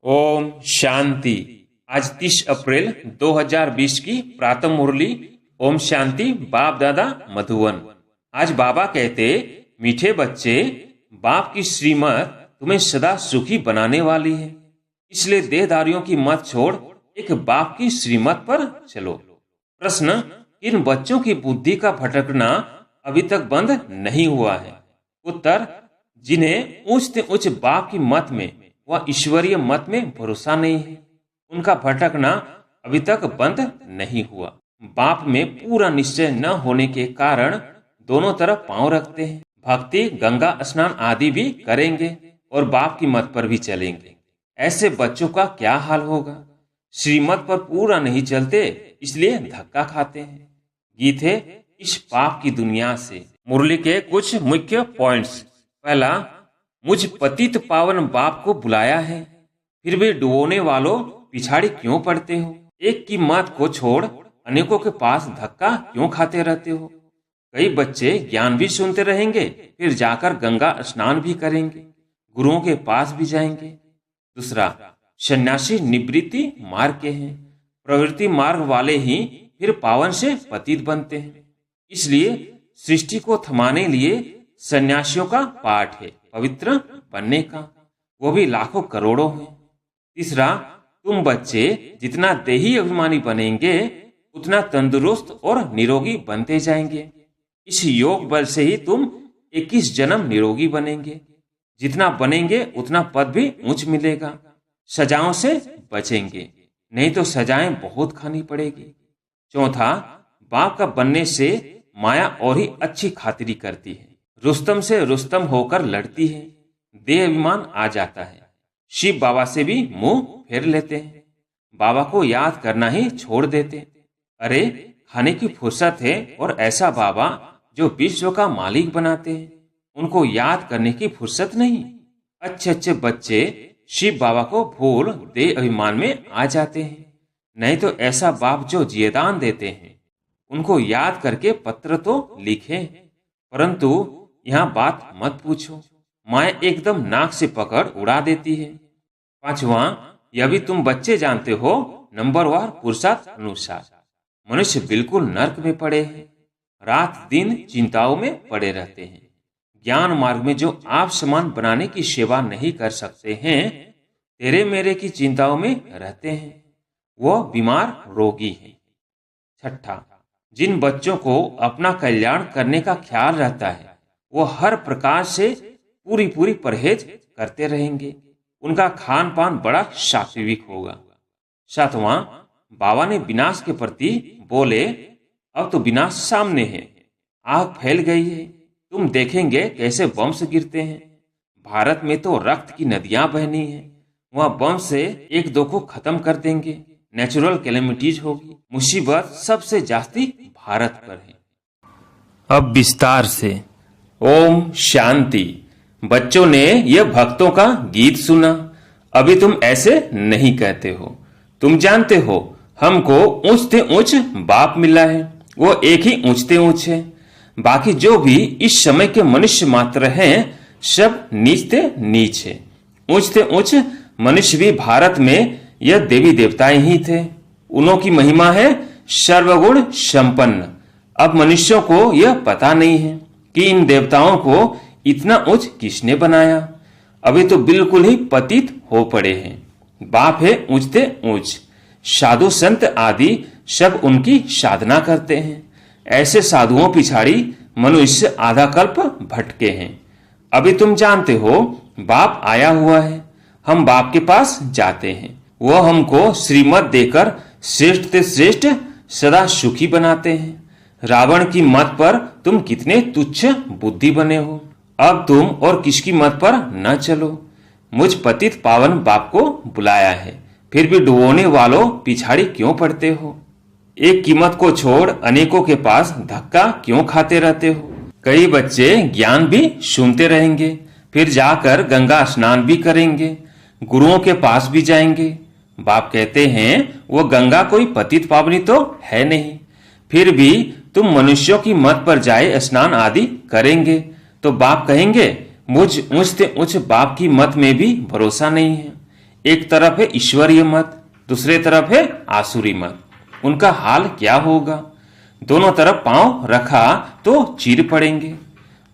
ओम शांति। आज 30 अप्रैल 2020 की प्रातः मुरली। ओम शांति। बाप दादा मधुवन। आज बाबा कहते, मीठे बच्चे, बाप की श्रीमत तुम्हें सदा सुखी बनाने वाली है, इसलिए देहधारियों की मत छोड़ एक बाप की श्रीमत पर चलो। प्रश्न, इन बच्चों की बुद्धि का भटकना अभी तक बंद नहीं हुआ है। उत्तर, जिन्हें उच्च से उच्च बाप की मत में व ईश्वरीय मत में भरोसा नहीं है, उनका भटकना अभी तक बंद नहीं हुआ। बाप में पूरा निश्चय न होने के कारण दोनों तरफ पांव रखते हैं। भक्ति, गंगा स्नान आदि भी करेंगे और बाप की मत पर भी चलेंगे। ऐसे बच्चों का क्या हाल होगा? श्रीमत पर पूरा नहीं चलते, इसलिए धक्का खाते हैं। गीत है इस पाप की दुनिया से। मुरली के कुछ मुख्य पॉइंट्स। पहला, मुझ पतित पावन बाप को बुलाया है, फिर भी डुबोने वालों पिछाड़ी क्यों पड़ते हो? एक की मत को छोड़ अनेकों के पास धक्का क्यों खाते रहते हो? कई बच्चे ज्ञान भी सुनते रहेंगे, फिर जाकर गंगा स्नान भी करेंगे, गुरुओं के पास भी जाएंगे। दूसरा, सन्यासी निवृत्ति मार्ग के हैं, प्रवृत्ति मार्ग वाले ही फिर पावन से पतित बनते हैं। इसलिए सृष्टि को थमाने लिए सन्यासियों का पाठ है पवित्र बनने का, वो भी लाखों करोड़ों है। तीसरा, तुम बच्चे जितना देही अभिमानी बनेंगे उतना तंदुरुस्त और निरोगी बनते जाएंगे। इस योग बल से ही तुम 21 जन्म निरोगी बनेंगे। जितना बनेंगे उतना पद भी ऊंच मिलेगा। सजाओं से बचेंगे, नहीं तो सजाएं बहुत खानी पड़ेगी। चौथा, बाप का बनने से माया और ही अच्छी खातिरी करती है, रुस्तम से रुस्तम होकर लड़ती है, देह अभिमान आ जाता है। शिव बाबा से भी मुंह फेर लेते हैं, बाबा को याद करना ही छोड़ देते। अरे खाने की फुर्सत है और ऐसा बाबा जो विश्व का मालिक बनाते हैं, उनको याद करने की फुर्सत नहीं। अच्छे अच्छे बच्चे शिव बाबा को भूल देह अभिमान में आ जाते हैं। नहीं तो ऐसा बाप जो जियदान देते हैं, उनको याद करके पत्र तो लिखें। परंतु यहाँ बात मत पूछो, माया एकदम नाक से पकड़ उड़ा देती है। पांचवा, यह भी तुम बच्चे जानते हो, नंबरवार पुरुषार्थ अनुसार मनुष्य बिल्कुल नर्क में पड़े हैं, रात दिन चिंताओं में पड़े रहते हैं। ज्ञान मार्ग में जो आप समान बनाने की सेवा नहीं कर सकते हैं, तेरे मेरे की चिंताओं में रहते हैं, वह बीमार रोगी है। छठा, जिन बच्चों को अपना कल्याण करने का ख्याल रहता है, वो हर प्रकार से पूरी परहेज करते रहेंगे। उनका खान पान बड़ा सात्विक होगा। सातवां, बाबा ने विनाश के प्रति बोले, अब तो विनाश सामने है, आग फैल गई है, तुम देखेंगे कैसे बम्स गिरते हैं। भारत में तो रक्त की नदियां बहनी है, वहां बम से एक दो को खत्म कर देंगे, नेचुरल कैलेमिटीज होगी। मुसीबत सबसे जास्ती भारत पर है। अब विस्तार से। ओम शांति। बच्चों ने यह भक्तों का गीत सुना। अभी तुम ऐसे नहीं कहते हो। तुम जानते हो हमको ऊंचते ऊंच बाप मिला है, वो एक ही ऊंचते ऊंच है। बाकी जो भी इस समय के मनुष्य मात्र हैं, सब नीचते नीच है। ऊंचते ऊंच मनुष्य भी भारत में यह देवी देवताएं ही थे। उन्हों की महिमा है सर्वगुण संपन्न। अब मनुष्यों को यह पता नहीं है कि इन देवताओं को इतना उच्च किसने बनाया। अभी तो बिल्कुल ही पतित हो पड़े हैं। बाप है ऊंचते ऊंच। साधु संत आदि सब उनकी साधना करते हैं। ऐसे साधुओं पिछाड़ी मनुष्य आधा कल्प भटके हैं। अभी तुम जानते हो बाप आया हुआ है, हम बाप के पास जाते हैं, वह हमको श्रीमत देकर श्रेष्ठ से श्रेष्ठ सदा सुखी बनाते हैं। रावण की मत पर तुम कितने तुच्छ बुद्धि बने हो। अब तुम और किसकी मत पर न चलो। मुझ पतित पावन बाप को बुलाया है, फिर भी डुबोने वालों पिछाड़ी क्यों पड़ते हो? एक कीमत को छोड़ अनेकों के पास धक्का क्यों खाते रहते हो? कई बच्चे ज्ञान भी सुनते रहेंगे, फिर जाकर गंगा स्नान भी करेंगे, गुरुओं के पास भी जाएंगे। बाप कहते हैं वो गंगा कोई पतित पावनी तो है नहीं, फिर भी तुम मनुष्यों की मत पर जाए स्नान आदि करेंगे तो बाप कहेंगे मुझ ऊंचते ऊंच बाप की मत में भी भरोसा नहीं है। एक तरफ है ईश्वरीय मत, दूसरे तरफ है आसुरी मत। उनका हाल क्या होगा? दोनों तरफ पांव रखा तो चीर पड़ेंगे।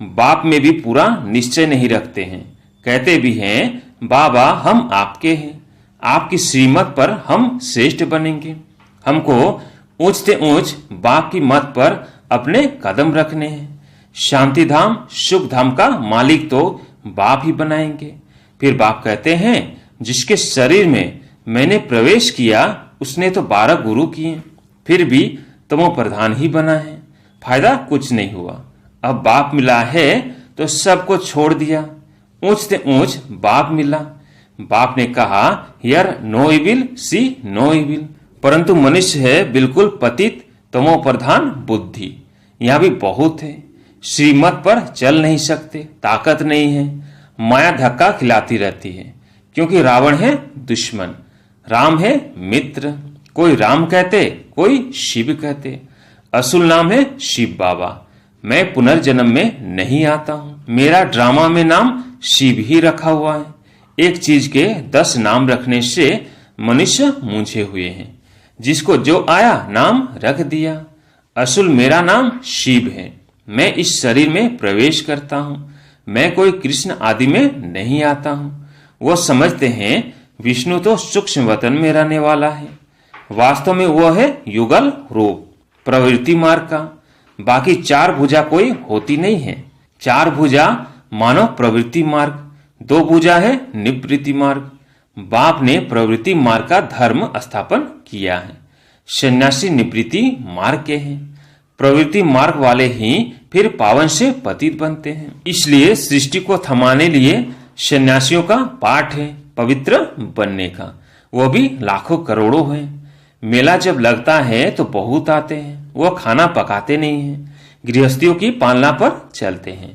बाप में भी पूरा निश्चय नहीं रखते हैं, कहते भी हैं बाबा हम आपके हैं, आपकी श्रीमत पर हम श्रेष्ठ बनेंगे। हमको ऊंच से ऊंच बाप की मत पर अपने कदम रखने हैं। शांति धाम सुख धाम का मालिक तो बाप ही बनाएंगे। फिर बाप कहते हैं जिसके शरीर में मैंने प्रवेश किया उसने तो 12 गुरु किए, फिर भी तमो प्रधान ही बना है, फायदा कुछ नहीं हुआ। अब बाप मिला है तो सबको छोड़ दिया, ऊंच से ऊंच बाप मिला। बाप ने कहा hear no evil see no evil, परंतु मनुष्य है बिल्कुल पतित तमो प्रधान बुद्धि। यहाँ भी बहुत है, श्रीमत पर चल नहीं सकते, ताकत नहीं है, माया धक्का खिलाती रहती है, क्योंकि रावण है दुश्मन, राम है मित्र। कोई राम कहते, कोई शिव कहते। असुल नाम है शिव बाबा। मैं पुनर्जन्म में नहीं आता हूं, मेरा ड्रामा में नाम शिव ही रखा हुआ है। एक चीज के 10 नाम रखने से मनुष्य मूंझे हुए हैं, जिसको जो आया नाम रख दिया। असुल मेरा नाम शिव है, मैं इस शरीर में प्रवेश करता हूं, मैं कोई कृष्ण आदि में नहीं आता हूं। वो समझते हैं विष्णु तो सूक्ष्म वतन में रहने वाला है, वास्तव में वो है युगल रूप प्रवृत्ति मार्ग का। बाकी 4 भुजा कोई होती नहीं है। 4 भुजा मानव प्रवृत्ति मार्ग, 2 भुजा है निवृत्ति मार्ग। बाप ने प्रवृत्ति मार्ग का धर्म स्थापन किया है। सन्यासी निवृत्ति मार्ग के हैं, प्रवृत्ति मार्ग वाले ही फिर पावन से पतित बनते हैं। इसलिए सृष्टि को थमाने लिए सन्यासियों का पाठ है पवित्र बनने का, वो भी लाखों करोड़ों है। मेला जब लगता है तो बहुत आते हैं, वो खाना पकाते नहीं हैं, गृहस्थियों की पालना पर चलते हैं।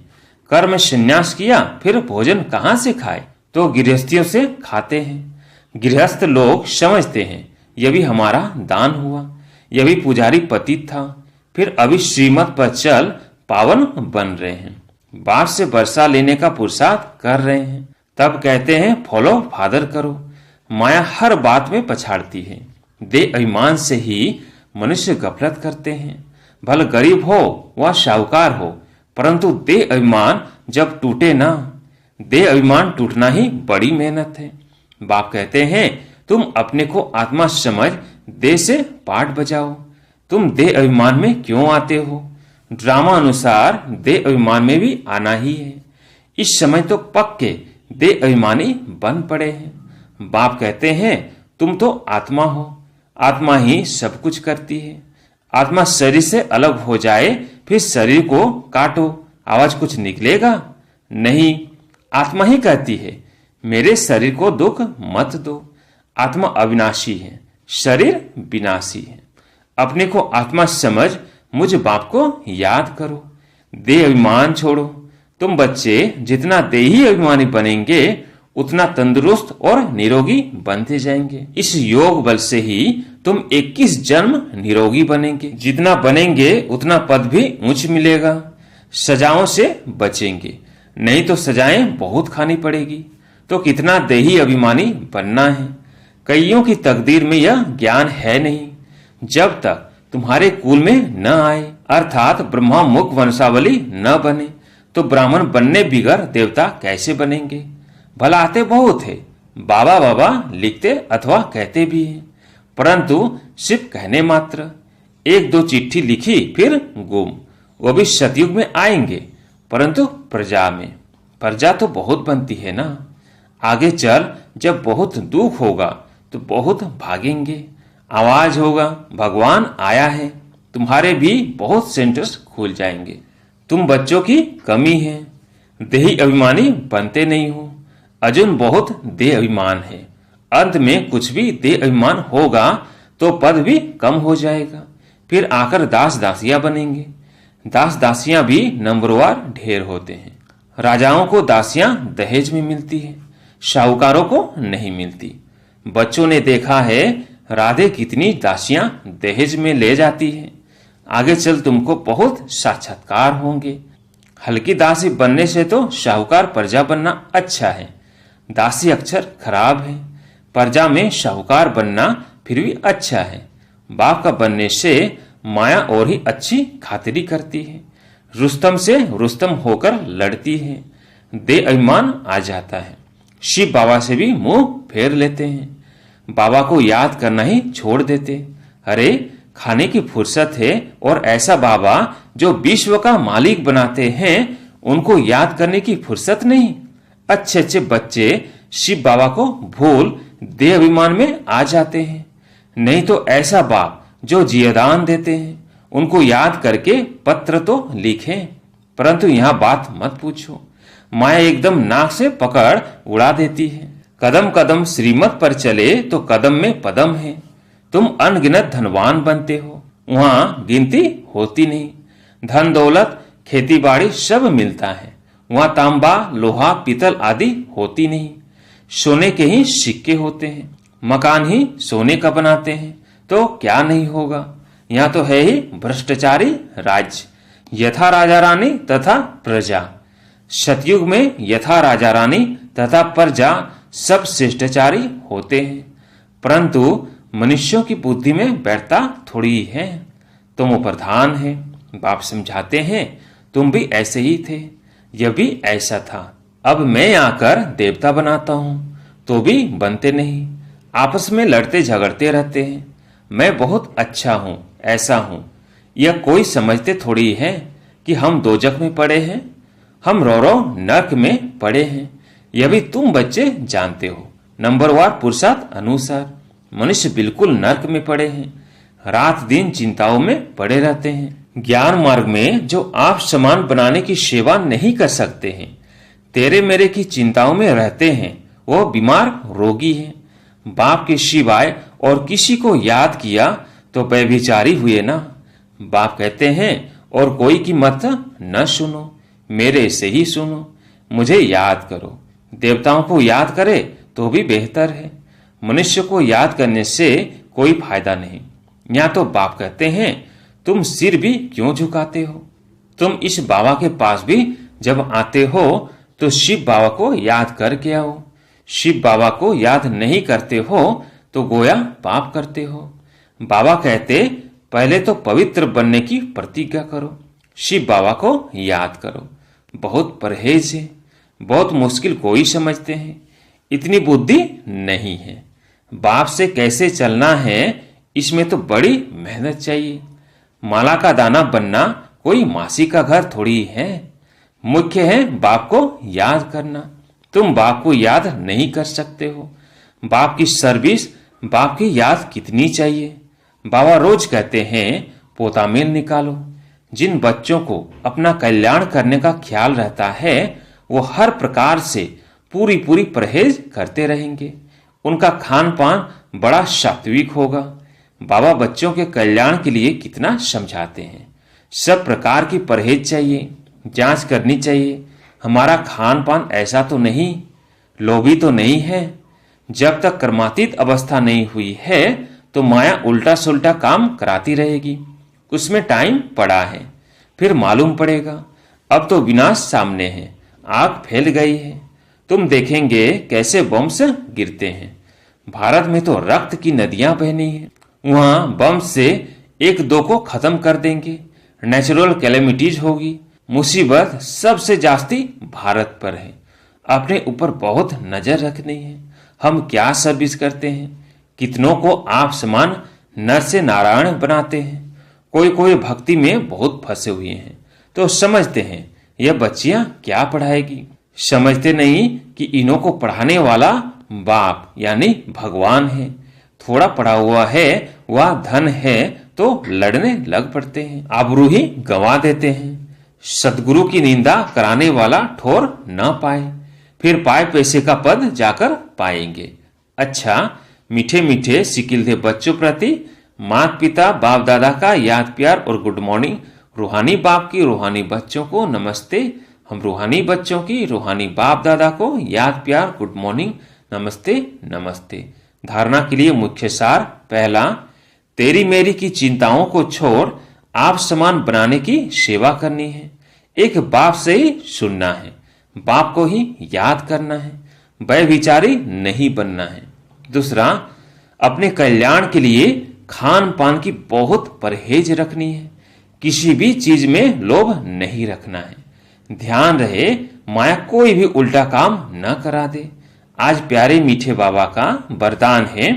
कर्म संन्यास किया फिर भोजन कहाँ से खाए, तो गृहस्थियों से खाते हैं। गृहस्थ लोग समझते हैं यह भी हमारा दान हुआ, यह भी पुजारी पतित था, फिर अभी श्रीमत पर चल पावन बन रहे हैं, बाप से वर्षा लेने का पुरुषार्थ कर रहे हैं। तब कहते हैं फॉलो फादर करो। माया हर बात में पछाड़ती है। दे अभिमान से ही मनुष्य गफलत करते हैं, भले गरीब हो व साहूकार हो, परंतु दे अभिमान जब टूटे ना, दे अभिमान टूटना ही बड़ी मेहनत है। बाप कहते हैं तुम अपने को आत्मा समझ दे से पाठ बजाओ। तुम दे अभिमान में क्यों आते हो? ड्रामा अनुसार दे अभिमान में भी आना ही है। इस समय तो पक्के दे अभिमानी बन पड़े हैं। बाप कहते हैं तुम तो आत्मा हो, आत्मा ही सब कुछ करती है। आत्मा शरीर से अलग हो जाए फिर शरीर को काटो, आवाज कुछ निकलेगा नहीं। आत्मा ही कहती है मेरे शरीर को दुख मत दो। आत्मा अविनाशी है, शरीर विनाशी है। अपने को आत्मा समझ मुझ बाप को याद करो। देह अभिमान छोड़ो। तुम बच्चे जितना देही अभिमानी बनेंगे उतना तंदुरुस्त और निरोगी बनते जाएंगे। इस योग बल से ही तुम 21 जन्म निरोगी बनेंगे। जितना बनेंगे उतना पद भी ऊंच मिलेगा। सजाओं से बचेंगे, नहीं तो सजाएं बहुत खानी पड़ेगी। तो कितना देही अभिमानी बनना है। कईयों की तकदीर में यह ज्ञान है नहीं। जब तक तुम्हारे कुल में न आए, अर्थात ब्रह्मा मुख वंशावली न बने, तो ब्राह्मण बनने बिगर देवता कैसे बनेंगे? भला आते बहुत है, बाबा बाबा लिखते अथवा कहते भी हैं, परंतु सिर्फ कहने मात्र। 1-2 चिट्ठी लिखी फिर गुम। वो भी सतयुग में आएंगे, परंतु प्रजा में। प्रजा तो बहुत बनती है ना। आगे चल जब बहुत दुख होगा तो बहुत भागेंगे। आवाज होगा भगवान आया है, तुम्हारे भी बहुत सेंटर्स खुल जाएंगे। तुम बच्चों की कमी है, देही अभिमानी बनते नहीं हो। अर्जुन बहुत देह अभिमान है। अंत में कुछ भी देह अभिमान होगा तो पद भी कम हो जाएगा। फिर आकर दास दासियां बनेंगे। दास दासियां भी नंबरवार ढेर होते हैं। राजाओं को दासियां दहेज में मिलती है, साहूकारों को नहीं मिलती। बच्चों ने देखा है राधे कितनी दासियां दहेज में ले जाती है। आगे चल तुमको बहुत साक्षात्कार होंगे। हल्की दासी बनने से तो साहूकार प्रजा बनना अच्छा है। दासी अक्षर खराब है। प्रजा में साहूकार बनना फिर भी अच्छा है। बाप का बनने से माया और ही अच्छी खातिरी करती है। रुस्तम से रुस्तम होकर लड़ती है। दे अभिमान आ जाता है। शिव बाबा से भी मुंह फेर लेते हैं। बाबा को याद करना ही छोड़ देते। अरे खाने की फुर्सत है और ऐसा बाबा जो विश्व का मालिक बनाते हैं उनको याद करने की फुर्सत नहीं। अच्छे अच्छे बच्चे शिव बाबा को भूल देह अभिमान में आ जाते हैं। नहीं तो ऐसा बाप जो जियादान देते हैं उनको याद करके पत्र तो लिखें। परंतु यहां बात मत पूछो। माया एकदम नाक से पकड़ उड़ा देती है। कदम कदम श्रीमत पर चले तो कदम में पदम है। तुम अनगिनत धनवान बनते हो, वहां गिनती होती नहीं। धन दौलत खेती बाड़ी सब मिलता है, वहां तांबा लोहा पीतल आदि होती नहीं। सोने के ही सिक्के होते हैं, मकान ही सोने का बनाते हैं, तो क्या नहीं होगा। यहाँ तो है ही भ्रष्टाचारी राज्य, यथा राजा रानी तथा प्रजा। सतयुग में यथा राजा रानी तथा प्रजा सब शिष्टाचारी होते हैं, परंतु मनुष्यों की बुद्धि में बैठता थोड़ी है। तुम प्रधान है, बाप समझाते हैं तुम भी ऐसे ही थे, यह भी ऐसा था। अब मैं आकर देवता बनाता हूं तो भी बनते नहीं, आपस में लड़ते झगड़ते रहते हैं। मैं बहुत अच्छा हूं, ऐसा हूं, यह कोई समझते थोड़ी है कि हम दोजख में पड़े हैं, हम रो नरक में पड़े हैं। यह भी तुम बच्चे जानते हो। नंबरवार पुरुषार्थ अनुसार मनुष्य बिल्कुल नरक में पड़े हैं, रात दिन चिंताओं में पड़े रहते हैं। ज्ञान मार्ग में जो आप समान बनाने की सेवा नहीं कर सकते हैं, तेरे मेरे की चिंताओं में रहते हैं, वो बीमार रोगी हैं। बाप के सिवाय और किसी को याद किया तो व्यभिचारी हुए ना। बाप कहते हैं और कोई की मत न सुनो, मेरे से ही सुनो, मुझे याद करो। देवताओं को याद करे तो भी बेहतर है, मनुष्य को याद करने से कोई फायदा नहीं। यहाँ तो बाप कहते हैं तुम सिर भी क्यों झुकाते हो। तुम इस बाबा के पास भी जब आते हो तो शिव बाबा को याद करके आओ। शिव बाबा को याद नहीं करते हो तो गोया पाप करते हो। बाबा कहते पहले तो पवित्र बनने की प्रतिज्ञा करो, शिव बाबा को याद करो। बहुत परहेज है, बहुत मुश्किल कोई समझते हैं, इतनी बुद्धि नहीं है। बाप से कैसे चलना है इसमें तो बड़ी मेहनत चाहिए। माला का दाना बनना कोई मासी का घर थोड़ी है। मुख्य है बाप को याद करना। तुम बाप को याद नहीं कर सकते हो। बाप की सर्विस, बाप की याद कितनी चाहिए। बाबा रोज कहते हैं पोतामेल निकालो। जिन बच्चों को अपना कल्याण करने का ख्याल रहता है वो हर प्रकार से पूरी परहेज करते रहेंगे। उनका खान पान बड़ा सात्विक होगा। बाबा बच्चों के कल्याण के लिए कितना समझाते हैं। सब प्रकार की परहेज चाहिए, जांच करनी चाहिए। हमारा खान पान ऐसा तो नहीं, लोभी तो नहीं है। जब तक कर्मातीत अवस्था नहीं हुई है तो माया उल्टा सुल्टा काम कराती रहेगी। उसमें टाइम पड़ा है, फिर मालूम पड़ेगा। अब तो विनाश सामने है, आग फैल गई है। तुम देखेंगे कैसे बम से गिरते हैं। भारत में तो रक्त की नदियां बहनी है, वहां बम से एक दो को खत्म कर देंगे। नेचुरल कैलेमिटीज होगी। मुसीबत सबसे जास्ती भारत पर है। अपने ऊपर बहुत नजर रखनी है। हम क्या सर्विस करते हैं, कितनों को आप समान नर से नारायण बनाते हैं। कोई भक्ति में बहुत फंसे हुए हैं तो समझते हैं यह बच्चियां क्या पढ़ाएगी। समझते नहीं कि इन्हों को पढ़ाने वाला बाप यानी भगवान है। थोड़ा पढ़ा हुआ है वह धन है तो लड़ने लग पड़ते हैं, आबरू ही गंवा देते हैं। सदगुरु की निंदा कराने वाला ठोर न पाए, फिर पाए पैसे का पद जाकर पाएंगे। अच्छा, मीठे मीठे सिकिलते बच्चों प्रति माता पिता बाप दादा का याद प्यार और गुड मॉर्निंग। रूहानी बाप की रूहानी बच्चों को नमस्ते। हम रूहानी बच्चों की रूहानी बाप दादा को याद प्यार गुड मॉर्निंग नमस्ते नमस्ते। धारणा के लिए मुख्य सार, पहला, तेरी मेरी की चिंताओं को छोड़ आप समान बनाने की सेवा करनी है। एक बाप से ही सुनना है, बाप को ही याद करना है, व्यभिचारी नहीं बनना है। दूसरा, अपने कल्याण के लिए खान पान की बहुत परहेज रखनी है। किसी भी चीज में लोभ नहीं रखना है। ध्यान रहे माया कोई भी उल्टा काम न करा दे। आज प्यारे मीठे बाबा का वरदान है,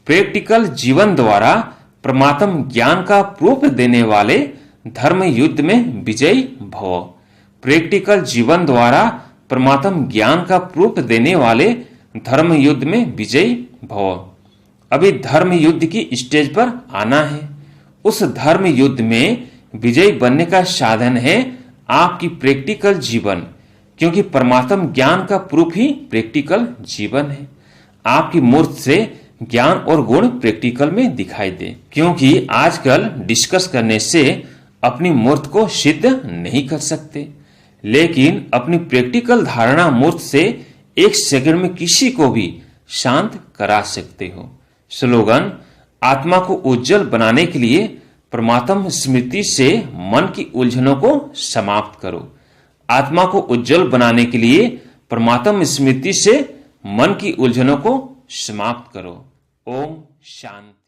प्रैक्टिकल जीवन द्वारा परमात्म ज्ञान का प्रूफ देने वाले धर्म युद्ध में विजयी भव। प्रैक्टिकल जीवन द्वारा परमात्म ज्ञान का प्रूफ देने वाले धर्म युद्ध में विजयी भव। अभी धर्म युद्ध की स्टेज पर आना है। उस धर्म युद्ध में विजयी बनने का साधन है आपकी प्रैक्टिकल जीवन, क्योंकि परमात्म ज्ञान का प्रूफ ही प्रैक्टिकल जीवन है। आपकी मूर्त से ज्ञान और गुण प्रैक्टिकल में दिखाई दे, क्योंकि आजकल डिस्कस करने से अपनी मूर्त को सिद्ध नहीं कर सकते, लेकिन अपनी प्रैक्टिकल धारणा मूर्त से एक सेकंड में किसी को भी शांत करा सकते हो। स्लोगन, आत्मा को उज्जवल बनाने के लिए परमात्म स्मृति से मन की उलझनों को समाप्त करो। आत्मा को उज्जवल बनाने के लिए परमात्म स्मृति से मन की उलझनों को समाप्त करो। ओम शांति।